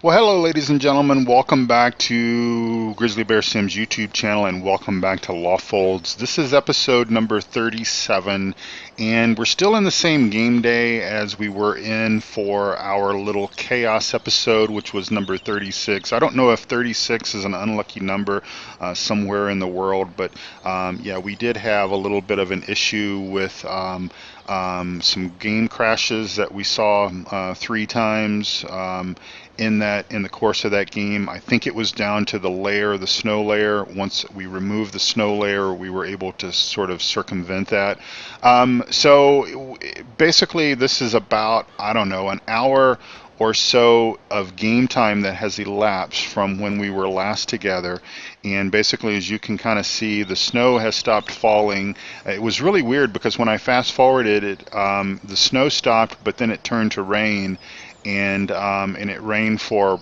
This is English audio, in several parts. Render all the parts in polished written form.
Well, hello, ladies and gentlemen. Welcome back to Grizzly Bear Sims YouTube channel, and welcome back to Lawfolds. This is episode number 37, and we're still in the same game day as we were in for our little chaos episode, which was number 36. I don't know if 36 is an unlucky number somewhere in the world, but yeah, we did have a little bit of an issue with some game crashes that we saw 3 times. In the course of that game. I think it was down to the snow layer. Once we removed the snow layer, we were able to sort of circumvent that. So basically, this is about, I don't know, an hour or so of game time that has elapsed from when we were last together. And basically, as you can kind of see, the snow has stopped falling. It was really weird because when I fast forwarded it, the snow stopped, but then it turned to rain. And it rained for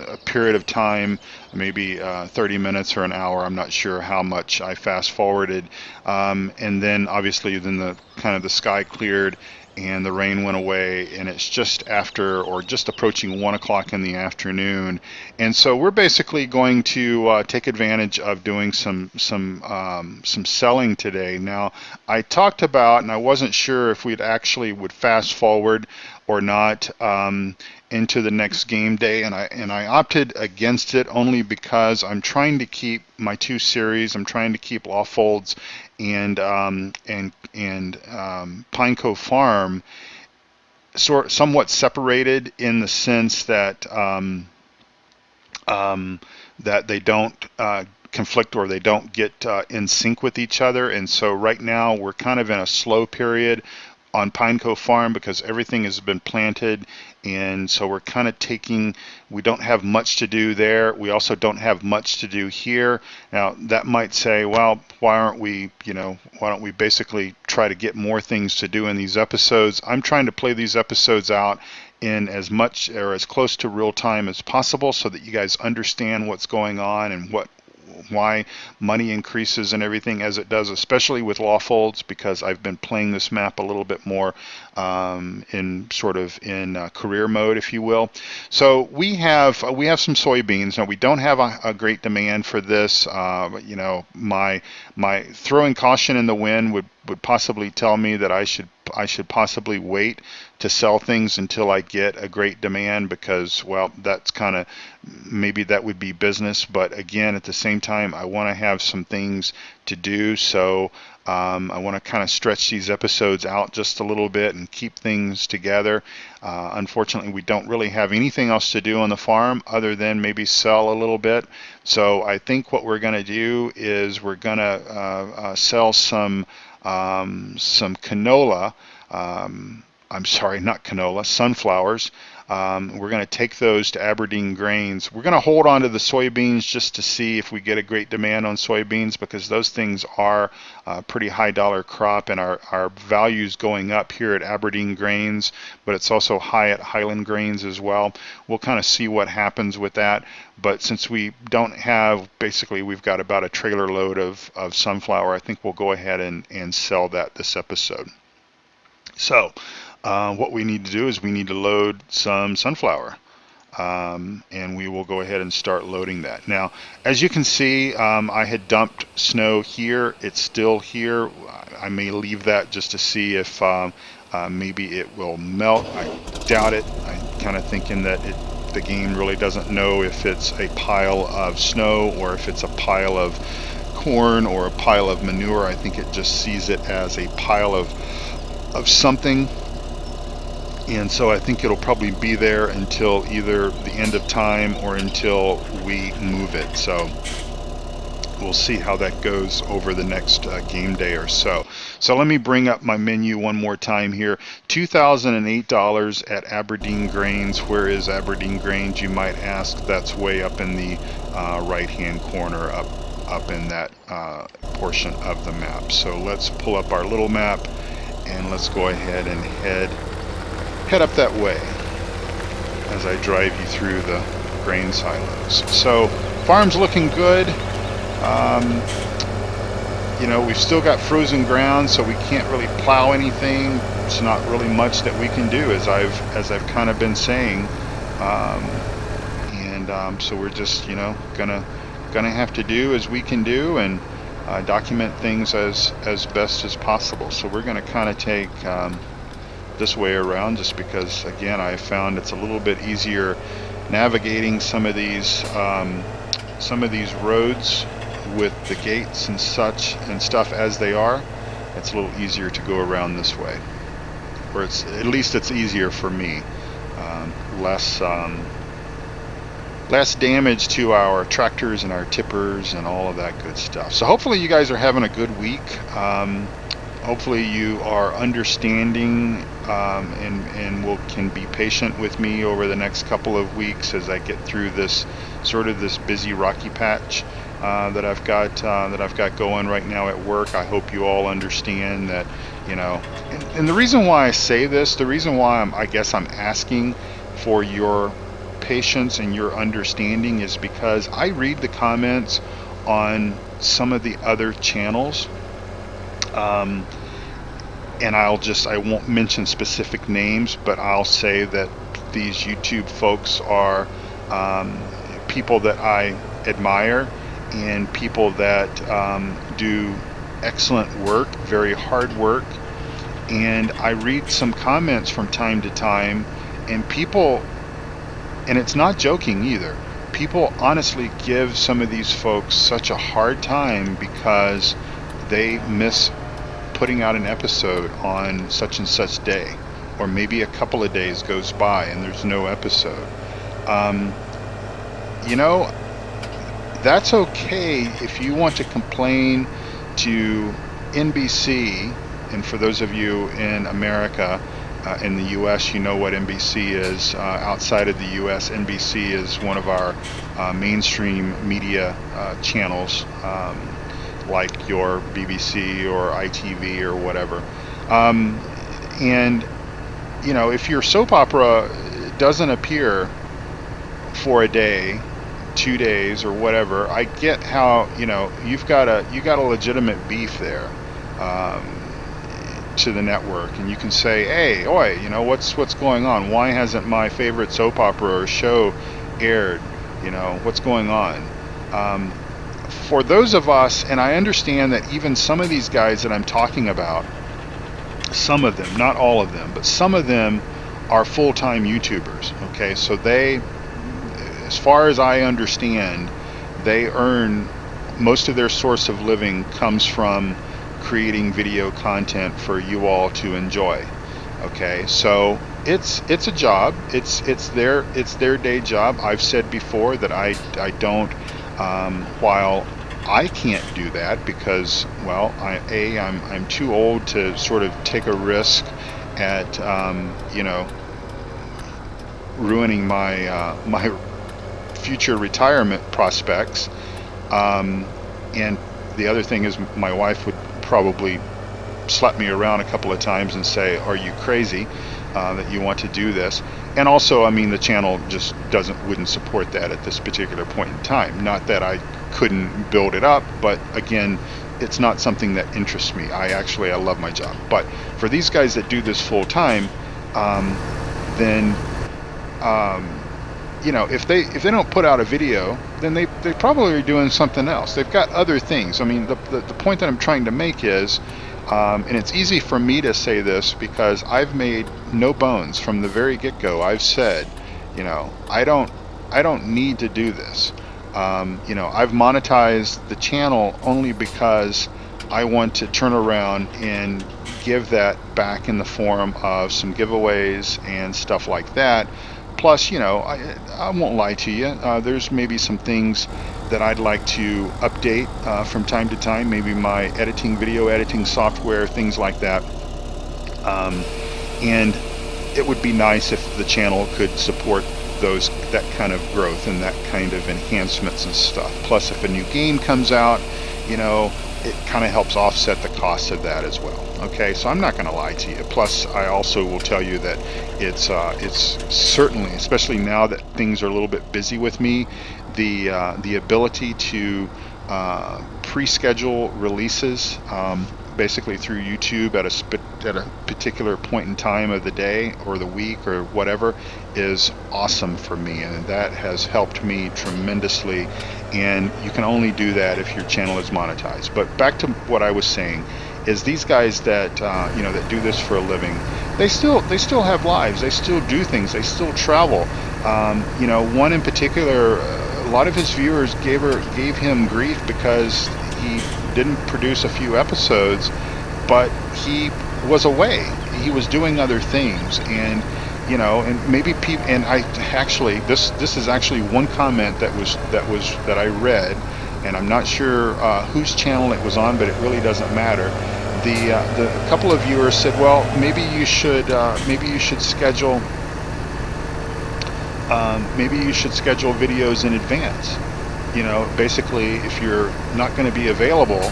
a period of time, maybe 30 minutes or an hour. I'm not sure how much I fast forwarded, and then obviously the sky cleared and the rain went away, and it's just after or just approaching 1 o'clock in the afternoon. And so we're basically going to take advantage of doing some selling today. Now, I talked about, and I wasn't sure if we'd actually would fast forward or not into the next game day, and I opted against it only because I'm trying to keep my 2 series. I'm trying to keep Lawfolds and Pine Cove Farm somewhat separated in the sense that that they don't conflict or they don't get in sync with each other. And so right now we're kind of in a slow period on Pine Cove Farm because everything has been planted, and so we're kind of we don't have much to do there. We also don't have much to do here. Now that might say, well, why don't we basically try to get more things to do in these episodes? I'm trying to play these episodes out in as much or as close to real time as possible so that you guys understand what's going on and why money increases and everything as it does, especially with Lawfolds, because I've been playing this map a little bit more in career mode, if you will. So we have some soybeans. Now we don't have a great demand for this. My throwing caution in the wind would possibly tell me that I should possibly wait to sell things until I get a great demand, because, well, that's kind of, maybe that would be business, but again, at the same time, I want to have some things to do. So I want to kind of stretch these episodes out just a little bit and keep things together. Unfortunately, we don't really have anything else to do on the farm other than maybe sell a little bit. So I think what we're going to do is we're going to sell some canola. I'm sorry, not canola, sunflowers. We're going to take those to Aberdeen Grains. We're going to hold on to the soybeans just to see if we get a great demand on soybeans, because those things are a pretty high dollar crop, and our value's going up here at Aberdeen Grains, but it's also high at Highland Grains as well. We'll kind of see what happens with that. But since we don't have, basically we've got about a trailer load of sunflower, I think we'll go ahead and sell that this episode. So what we need to do is we need to load some sunflower, and we will go ahead and start loading that. Now, as you can see, I had dumped snow here. It's still here. I may leave that just to see if maybe it will melt. I doubt it. I'm kind of thinking that the game really doesn't know if it's a pile of snow or if it's a pile of corn or a pile of manure. I think it just sees it as a pile of something, and so I think it'll probably be there until either the end of time or until we move it. So we'll see how that goes over the next game day or so. So let me bring up my menu one more time here. $2,008 at Aberdeen Grains. Where is Aberdeen Grains, you might ask? That's way up in the right hand corner, up in that portion of the map. So let's pull up our little map and let's go ahead and head up that way as I drive you through the grain silos. So farm's looking good. We've still got frozen ground, so we can't really plow anything. It's not really much that we can do, as I've kind of been saying. and so we're just, gonna have to do as we can do, and document things as best as possible. So we're gonna kind of take this way around, just because, again, I found it's a little bit easier navigating some of these roads with the gates and such and stuff as they are. It's a little easier to go around this way, or at least it's easier for me. Less damage to our tractors and our tippers and all of that good stuff. So hopefully you guys are having a good week. Hopefully you are understanding and can be patient with me over the next couple of weeks as I get through this busy rocky patch that I've got going right now at work. I hope you all understand that, and the reason why I say this, the reason why I guess I'm asking for your patience and your understanding, is because I read the comments on some of the other channels, and I won't mention specific names, but I'll say that these YouTube folks are people that I admire, and people that do excellent work, very hard work. And I read some comments from time to time, and people, and it's not joking either, people honestly give some of these folks such a hard time because they miss putting out an episode on such and such day, or maybe a couple of days goes by and there's no episode. That's okay if you want to complain to NBC. And for those of you in America, in the US, you know what NBC is. Outside of the US, NBC is one of our mainstream media channels, like your BBC or ITV or whatever. And if your soap opera doesn't appear for a day, 2 days, or whatever, I get how you got a legitimate beef there to the network, and you can say, hey, oi, what's going on? Why hasn't my favorite soap opera or show aired? What's going on? For those of us, and I understand that even some of these guys that I'm talking about, some of them, not all of them, but some of them are full-time YouTubers. Okay, so they, as far as I understand, they earn most of their source of living comes from creating video content for you all to enjoy. Okay, so it's a job. It's their day job. I've said before that I don't. While I can't do that because, well, I'm too old to sort of take a risk at ruining my future retirement prospects. And the other thing is, my wife would probably slap me around a couple of times and say, are you crazy that you want to do this? And also, I mean, the channel just wouldn't support that at this particular point in time. Not that I couldn't build it up, but again, it's not something that interests me. I love my job. But for these guys that do this full time, then if they don't put out a video, then they probably are doing something else. They've got other things. I mean, the point that I'm trying to make is, and it's easy for me to say this because I've made no bones from the very get-go. I've said, I don't need to do this. I've monetized the channel only because I want to turn around and give that back in the form of some giveaways and stuff like that. Plus, I won't lie to you, there's maybe some things that I'd like to update from time to time, maybe my video editing software, things like that. And it would be nice if the channel could support that kind of growth and that kind of enhancements and stuff. Plus, if a new game comes out, it kind of helps offset the cost of that as well. Okay, so I'm not going to lie to you. Plus, I also will tell you that it's certainly, especially now that things are a little bit busy with me, the ability to pre-schedule releases basically through YouTube at a particular point in time of the day or the week or whatever is awesome for me, and that has helped me tremendously. And you can only do that if your channel is monetized. But back to what I was saying is these guys that that do this for a living, they still have lives, they still do things, they still travel. One in particular, a lot of his viewers gave him grief because he didn't produce a few episodes, but he was away. He was doing other things, and and maybe people. And I actually, this is actually one comment that I read, and I'm not sure whose channel it was on, but it really doesn't matter. The couple of viewers said, well, maybe you should schedule videos in advance. Basically, if you're not going to be available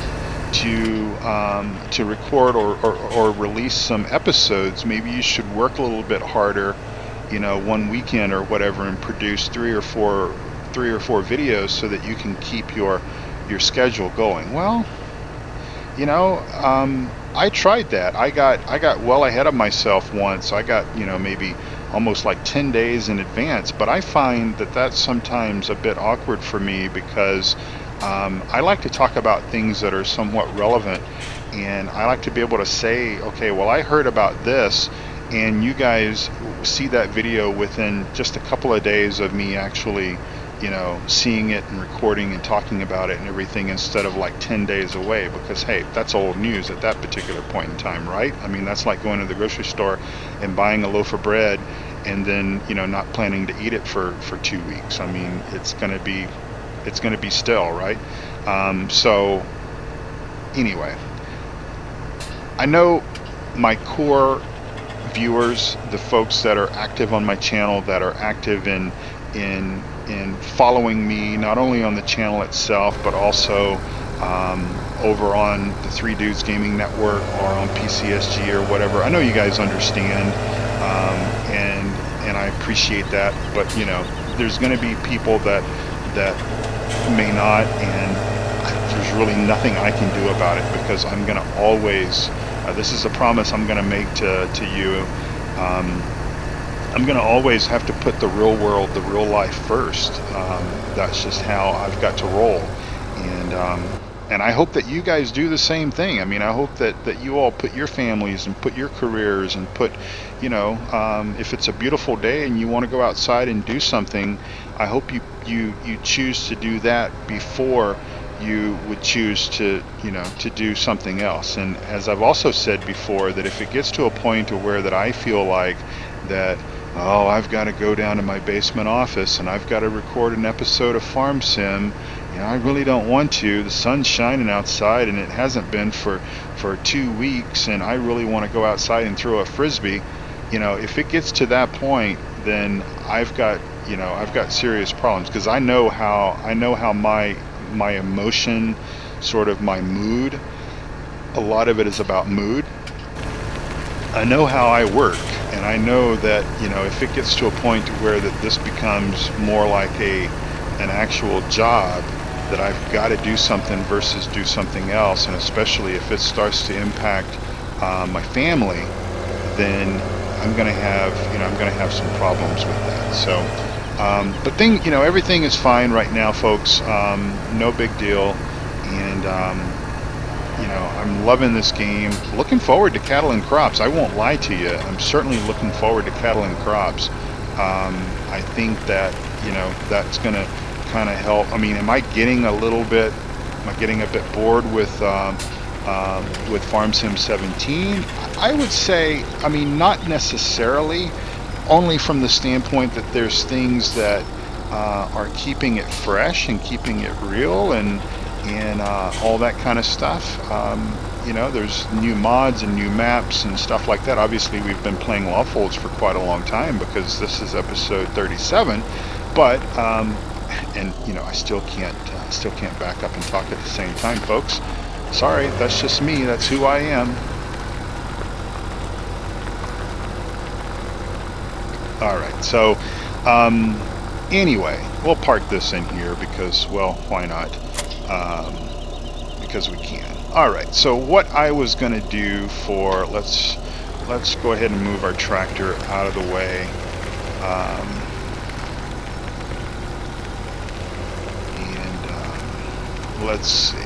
to record or release some episodes, maybe you should work a little bit harder, one weekend or whatever, and produce three or four videos so that you can keep your schedule going. Well, I tried that. I got well ahead of myself once. I got maybe almost like 10 days in advance, but I find that that's sometimes a bit awkward for me because I like to talk about things that are somewhat relevant, and I like to be able to say, okay, well, I heard about this, and you guys see that video within just a couple of days of me actually seeing it and recording and talking about it and everything, instead of like 10 days away, because hey, that's old news at that particular point in time, right? I mean, that's like going to the grocery store and buying a loaf of bread and then not planning to eat it for 2 weeks. I mean, it's gonna be stale, right? So anyway, I know my core viewers, the folks that are active on my channel, that are active in following me, not only on the channel itself, but also over on the 3 Dudes Gaming Network or on PCSG or whatever. I know you guys understand, and I appreciate that, but there's going to be people that may not, and there's really nothing I can do about it, because I'm going to always, this is a promise I'm going to make to you, I'm going to always have to put the real world, the real life first. That's just how I've got to roll. And I hope that you guys do the same thing. I mean, I hope that you all put your families and put your careers and put, if it's a beautiful day and you want to go outside and do something, I hope you choose to do that before you would choose to do something else. And as I've also said before, that if it gets to a point to where that I feel like that, oh, I've got to go down to my basement office and I've got to record an episode of Farm Sim, I really don't want to. The sun's shining outside and it hasn't been for 2 weeks, and I really want to go outside and throw a frisbee. If it gets to that point, then I've got serious problems, because I know how my emotion, sort of my mood, a lot of it is about mood. I know how I work, and I know that if it gets to a point where that this becomes more like an actual job, that I've got to do something versus do something else, and especially if it starts to impact my family, then I'm gonna have some problems with that. So but everything is fine right now, folks. No big deal, and I'm loving this game. Looking forward to Cattle and Crops. I won't lie to you. I'm certainly looking forward to Cattle and Crops. I think that that's gonna kind of help. I mean, am I getting a bit bored with Farm Sim 17? I would say, I mean, not necessarily, only from the standpoint that there's things that are keeping it fresh and keeping it real, and all that kind of stuff. There's new mods and new maps and stuff like that. Obviously, we've been playing Lawfolds for quite a long time, because this is episode 37, but and I still can't back up and talk at the same time, folks. Sorry, that's just me. That's who I am. All right, so anyway, we'll park this in here because, well, why not? Because we can. All right, so what I was going to do for, let's go ahead and move our tractor out of the way. Let's see.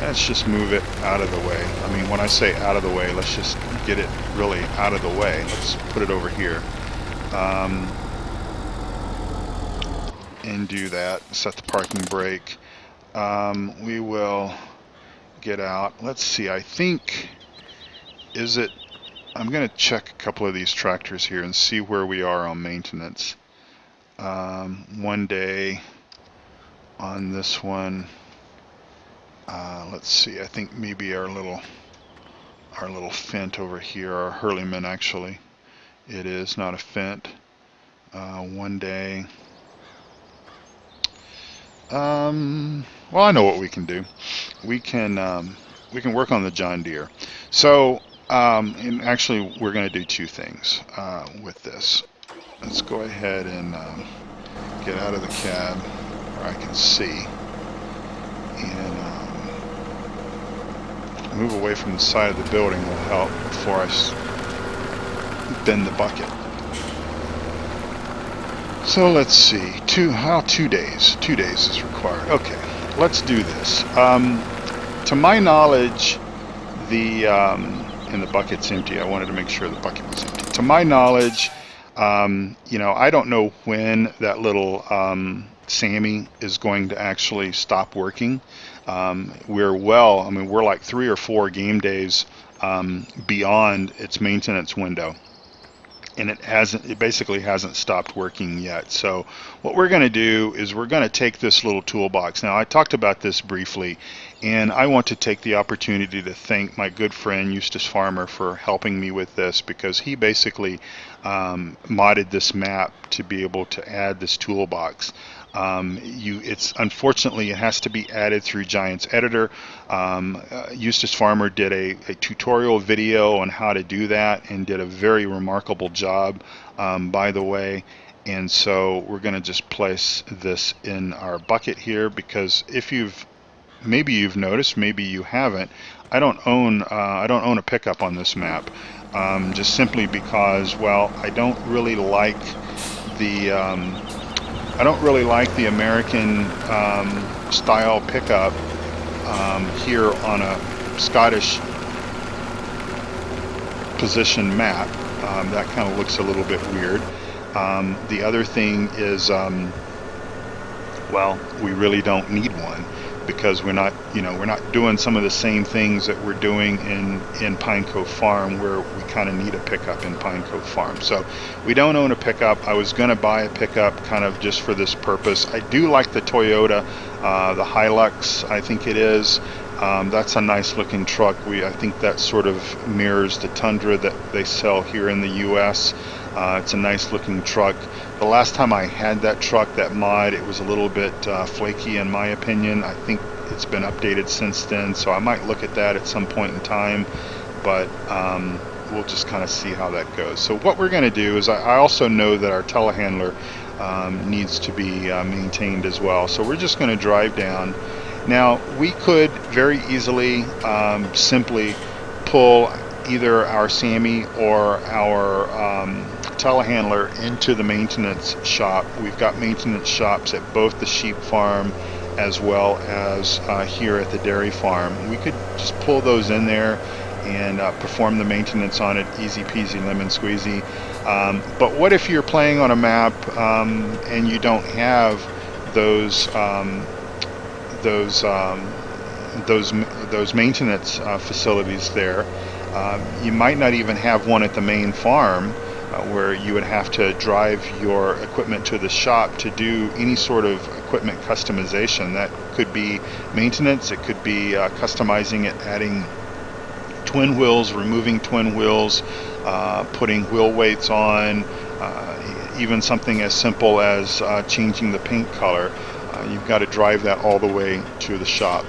Let's just move it out of the way. I mean, when I say out of the way, let's just get it really out of the way. Let's put it over here. And do that. Set the parking brake. We will get out. Let's see. I think, I'm going to check a couple of these tractors here and see where we are on maintenance. One day on this one. Let's see. I think maybe our little Fent over here, our Hurleyman actually. It is not a Fent. One day. Well, I know what we can do. We can work on the John Deere. So, and actually, we're going to do two things with this. Let's go ahead and get out of the cab where I can see, and move away from the side of the building will help before I bend the bucket. So let's see, 2 days. 2 days is required. Okay, let's do this. To my knowledge, and the bucket's empty. I wanted to make sure the bucket was empty. To my knowledge, you know, I don't know when that little Sammy is going to actually stop working. We're like 3 or 4 game days beyond its maintenance window, and it basically hasn't stopped working yet. So what we're going to do is we're going to take this little toolbox. Now, I talked about this briefly, and I want to take the opportunity to thank my good friend Eustace Pharmer for helping me with this, because he basically modded this map to be able to add this toolbox. Unfortunately, it has to be added through Giants Editor. Eustace Pharmer did a tutorial video on how to do that and did a very remarkable job, by the way. And so we're going to just place this in our bucket here, because maybe you've noticed, maybe you haven't, I don't own a pickup on this map, just simply because, well, I don't really like the American style pickup here on a Scottish position map. That kind of looks a little bit weird. The other thing is, well, we really don't need one, because we're not doing some of the same things that we're doing in Pine Cove Farm, where we kind of need a pickup in Pine Cove Farm. So we don't own a pickup. I was going to buy a pickup kind of just for this purpose. I do like the Toyota, the Hilux, I think it is. That's a nice looking truck. I think that sort of mirrors the Tundra that they sell here in the US. It's a nice looking truck. The last time I had that truck, that mod, it was a little bit flaky in my opinion. I think it's been updated since then, so I might look at that at some point in time, but we'll just kind of see how that goes. So what we're going to do is, I also know that our telehandler needs to be maintained as well. So we're just going to drive down. Now, we could very easily simply pull either our Sammy or our telehandler into the maintenance shop. We've got maintenance shops at both the sheep farm as well as here at the dairy farm. We could just pull those in there and perform the maintenance on it, easy peasy lemon squeezy. But what if you're playing on a map and you don't have those maintenance facilities there? You might not even have one at the main farm, where you would have to drive your equipment to the shop to do any sort of equipment customization. That could be maintenance, it could be customizing it, adding twin wheels, removing twin wheels, putting wheel weights on, even something as simple as changing the paint color. You've got to drive that all the way to the shop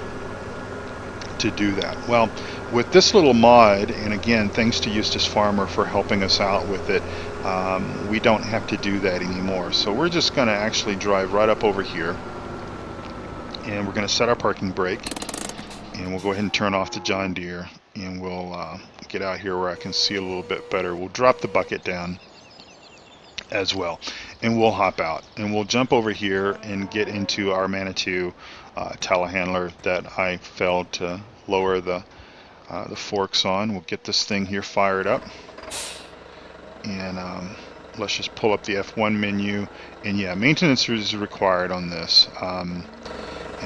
to do that. Well, with this little mod, and again, thanks to Eustace Pharmer for helping us out with it, we don't have to do that anymore. So we're just going to actually drive right up over here, and we're going to set our parking brake, And we'll go ahead and turn off the John Deere, and we'll get out here where I can see a little bit better. We'll drop the bucket down as well, and we'll hop out, and we'll jump over here and get into our Manitou telehandler that I failed to lower the forks on. We'll get this thing here fired up, and let's just pull up the F1 menu, and yeah, maintenance is required on this, and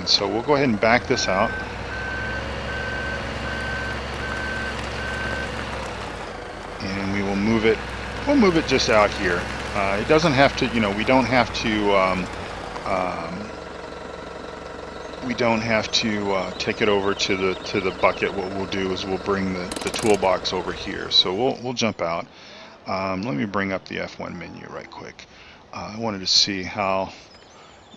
so we'll go ahead and back this out. And we will move it. We'll move it just out here. It doesn't have to, you know, we don't have to take it over to the bucket. What we'll do is we'll bring the toolbox over here. So we'll jump out. Let me bring up the F1 menu right quick. I wanted to see how.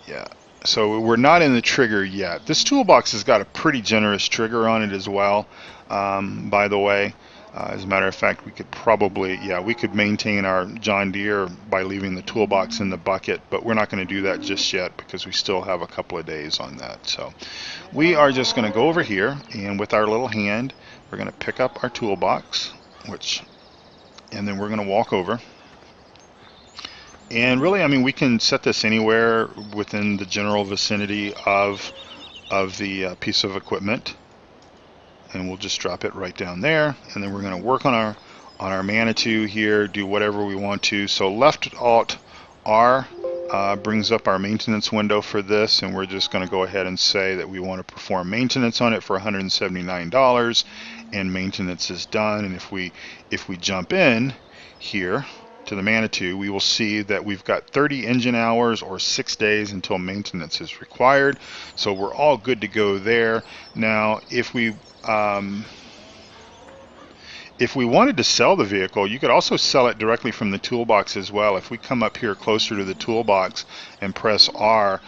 Yeah. So we're not in the trigger yet. This toolbox has got a pretty generous trigger on it as well. By the way. As a matter of fact, we could probably, we could maintain our John Deere by leaving the toolbox in the bucket, but we're not going to do that just yet because we still have a couple of days on that. So we are just going to go over here, and with our little hand, we're going to pick up our toolbox, and then we're going to walk over. And really, I mean, we can set this anywhere within the general vicinity of the piece of equipment. And we'll just drop it right down there, and then we're going to work on our Manitou here, do whatever we want to. So left Alt R brings up our maintenance window for this, and we're just going to go ahead and say that we want to perform maintenance on it for $179, and maintenance is done. And if we jump in here to the Manitou, we will see that we've got 30 engine hours or 6 days until maintenance is required. So we're all good to go there. Now, if we wanted to sell the vehicle, you could also sell it directly from the toolbox as well. If we come up here closer to the toolbox and press R,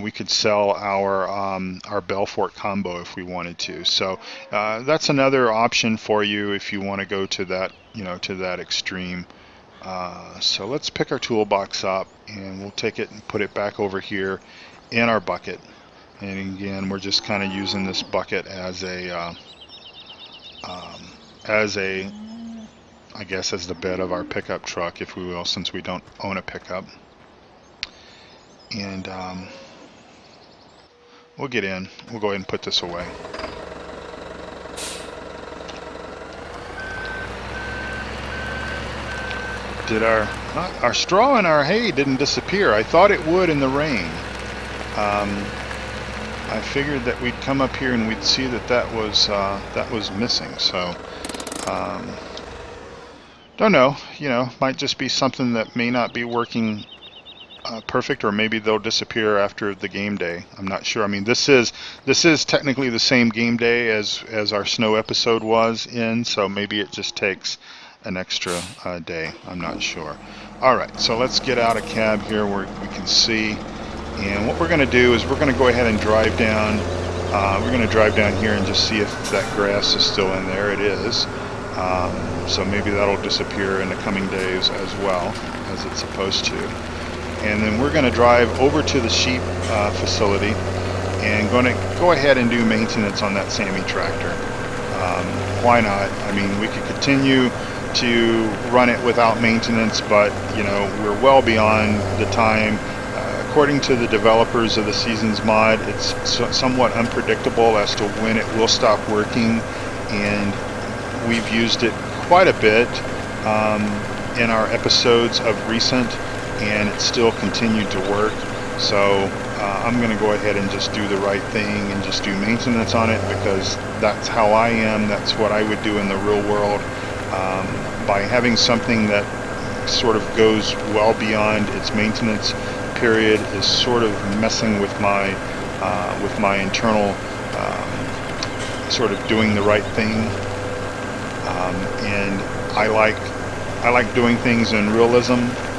we could sell our Belfort combo if we wanted to. So that's another option for you if you want to go to that, to that extreme. So let's pick our toolbox up, and we'll take it and put it back over here in our bucket. And again, we're just kind of using this bucket as I guess as the bed of our pickup truck, if we will, since we don't own a pickup. And we'll get in. We'll go ahead and put this away. Did our straw and our hay didn't disappear? I thought it would in the rain. I figured that we'd come up here and we'd see that was missing. So don't know. Might just be something that may not be working perfect, or maybe they'll disappear after the game day. I'm not sure. I mean, this is technically the same game day as our snow episode was in, so maybe it just takes an extra day. I'm not sure. All right, so let's get out a cab here where we can see. And what we're going to do is we're going to go ahead and drive down. We're going to drive down here and just see if that grass is still in there. It is. So maybe that'll disappear in the coming days as well, as it's supposed to. And then we're going to drive over to the sheep facility and going to go ahead and do maintenance on that Sammy tractor. Why not? I mean, we could continue to run it without maintenance, but we're well beyond the time. According to the developers of the Seasons mod, it's somewhat unpredictable as to when it will stop working, and we've used it quite a bit in our episodes of recent, and it still continued to work. So I'm going to go ahead and just do the right thing and just do maintenance on it, because that's how I am. That's what I would do in the real world. By having something that sort of goes well beyond its maintenance period is sort of messing with my internal sort of doing the right thing, and I like doing things in realism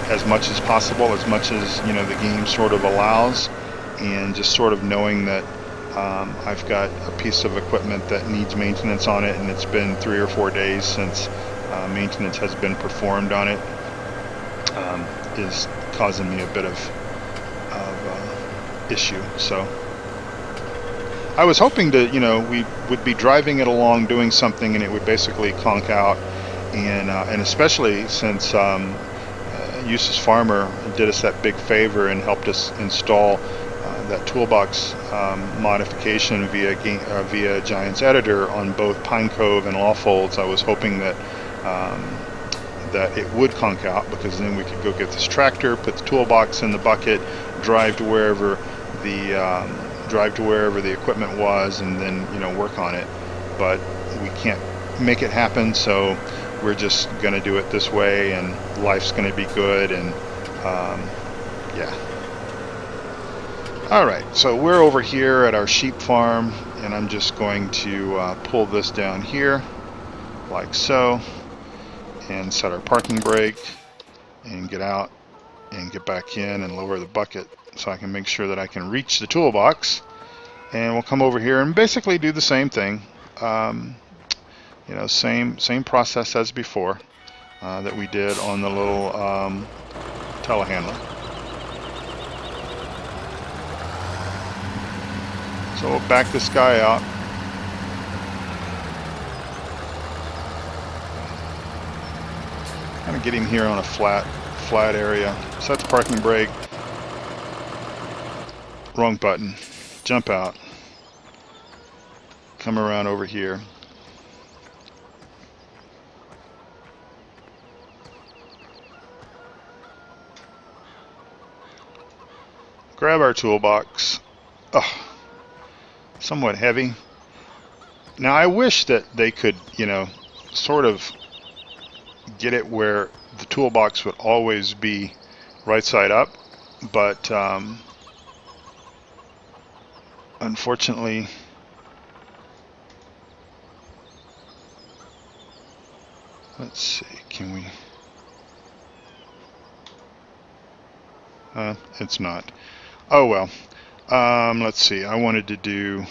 as much as possible, as much as the game sort of allows, and just sort of knowing that I've got a piece of equipment that needs maintenance on it, and it's been 3 or 4 days since maintenance has been performed on it, is causing me a bit of issue. So I was hoping to, we would be driving it along doing something and it would basically conk out, and especially since Eustace Pharmer did us that big favor and helped us install that toolbox modification via Giant's Editor on both Pine Cove and Lawfolds. I was hoping that that it would conk out, because then we could go get this tractor, put the toolbox in the bucket, drive to wherever the equipment was, and then work on it. But we can't make it happen, so we're just gonna do it this way, and life's gonna be good. And yeah. Alright, so we're over here at our sheep farm, and I'm just going to pull this down here like so, and set our parking brake and get out and get back in and lower the bucket so I can make sure that I can reach the toolbox. And we'll come over here and basically do the same thing, same process as before that we did on the little telehandler. So we'll back this guy out. Kind of get him here on a flat area. Set the parking brake. Wrong button. Jump out. Come around over here. Grab our toolbox. Oh, somewhat heavy. Now I wish that they could, sort of get it where the toolbox would always be right side up, but unfortunately let's see, can we it's not. Oh well. Let's see, I wanted to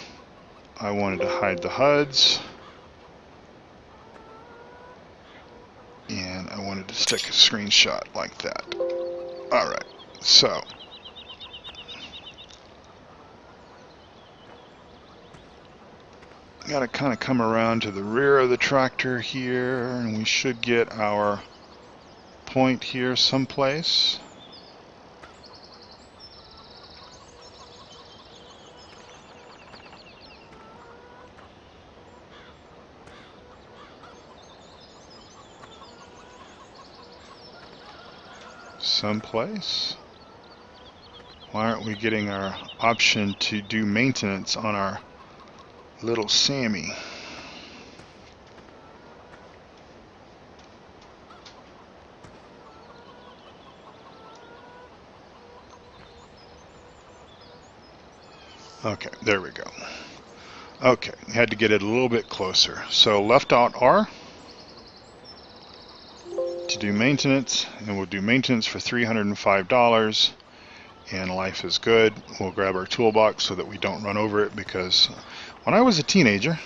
hide the HUDs, and I wanted to stick a screenshot like that. Alright, so gotta kind of come around to the rear of the tractor here, and we should get our point here someplace. Someplace. Why aren't we getting our option to do maintenance on our little Sammy? Okay, there we go. Okay, had to get it a little bit closer. So left out R to do maintenance, and we'll do maintenance for $305, and life is good. We'll grab our toolbox so that we don't run over it, because when I was a teenager,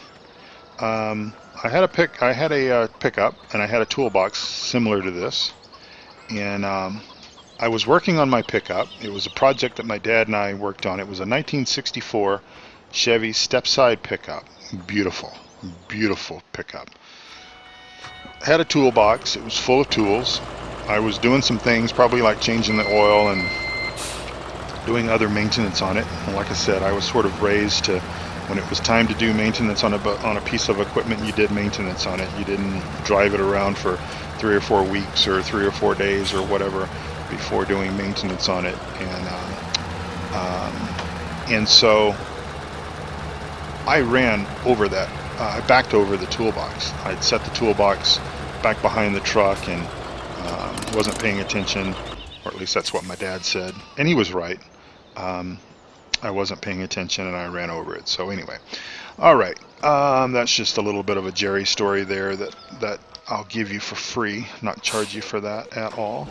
I had a pickup, and I had a toolbox similar to this, and I was working on my pickup. It was a project that my dad and I worked on. It was a 1964 Chevy step-side pickup. Beautiful, beautiful pickup. Had a toolbox. It was full of tools. I was doing some things, probably like changing the oil and doing other maintenance on it. And like I said, I was sort of raised to, when it was time to do maintenance on a piece of equipment, you did maintenance on it. You didn't drive it around for 3 or 4 weeks or 3 or 4 days or whatever before doing maintenance on it. And so I ran over that. I backed over the toolbox. I'd set the toolbox back behind the truck and wasn't paying attention, or at least that's what my dad said, and he was right. I wasn't paying attention and I ran over it. So anyway, all right, that's just a little bit of a Jerry story there that I'll give you for free, not charge you for that at all.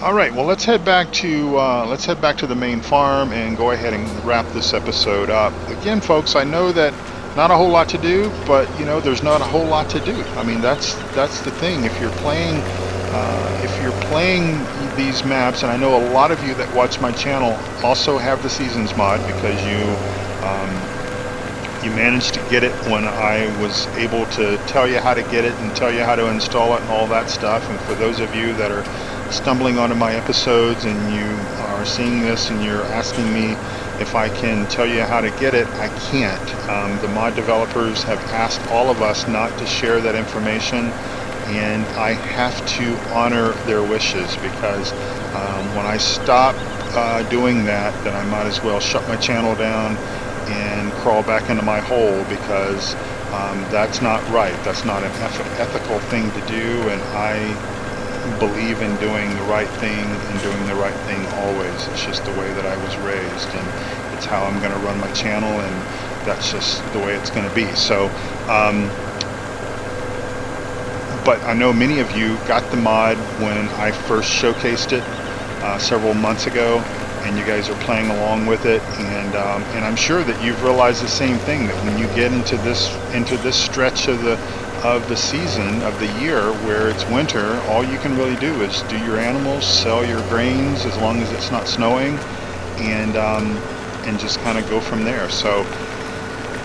All right, well, let's head back to the main farm and go ahead and wrap this episode up. Again, folks, I know that not a whole lot to do, but there's not a whole lot to do. I mean, that's the thing. If you're playing these maps, and I know a lot of you that watch my channel also have the Seasons mod, because You managed to get it when I was able to tell you how to get it and tell you how to install it and all that stuff. And for those of you that are stumbling onto my episodes and you are seeing this and you're asking me if I can tell you how to get it, I can't. The mod developers have asked all of us not to share that information, and I have to honor their wishes, because when I stop doing that, then I might as well shut my channel down and crawl back into my hole, because that's not right. That's not an ethical thing to do, and I believe in doing the right thing and doing the right thing always. It's just the way that I was raised, and it's how I'm going to run my channel, and that's just the way it's going to be. So but I know many of you got the mod when I first showcased it several months ago, and you guys are playing along with it, and I'm sure that you've realized the same thing, that when you get into this stretch of the season of the year where it's winter, all you can really do is do your animals, sell your grains as long as it's not snowing, and just kind of go from there. So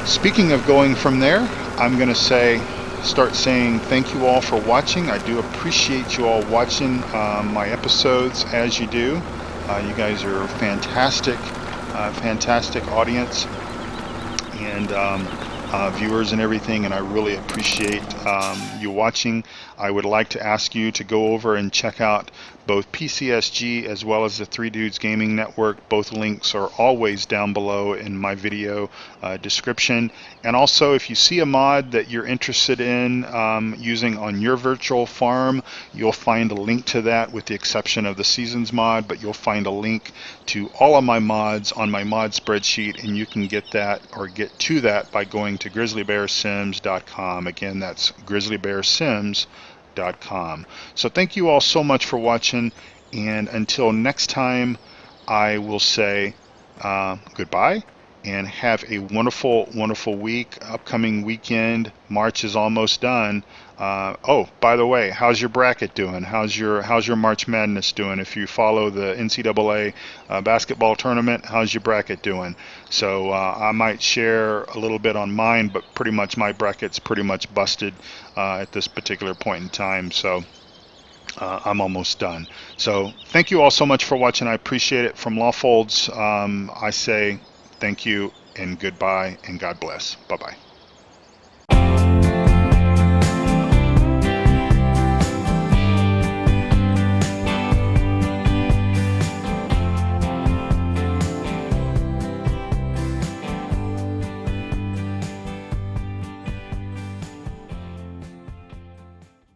speaking of going from there, I'm going to start saying thank you all for watching. I do appreciate you all watching my episodes as you do. You guys are fantastic, fantastic audience, and viewers and everything, and I really appreciate you watching. I would like to ask you to go over and check out both PCSG as well as the Three Dudes Gaming Network. Both links are always down below in my video description. And also, if you see a mod that you're interested in using on your virtual farm, you'll find a link to that, with the exception of the Seasons mod, but you'll find a link to all of my mods on my mod spreadsheet, and you can get that, or get to that, by going to grizzlybearsims.com. Again, that's grizzlybearsims.com. So thank you all so much for watching, and until next time, I will say goodbye, and have a wonderful, wonderful week. Upcoming weekend, March is almost done. Oh, by the way, how's your bracket doing? How's your March Madness doing? If you follow the NCAA basketball tournament, how's your bracket doing? So I might share a little bit on mine, but pretty much my bracket's pretty much busted at this particular point in time. So I'm almost done. So thank you all so much for watching. I appreciate it. From Lawfolds, I say thank you and goodbye and God bless. Bye-bye.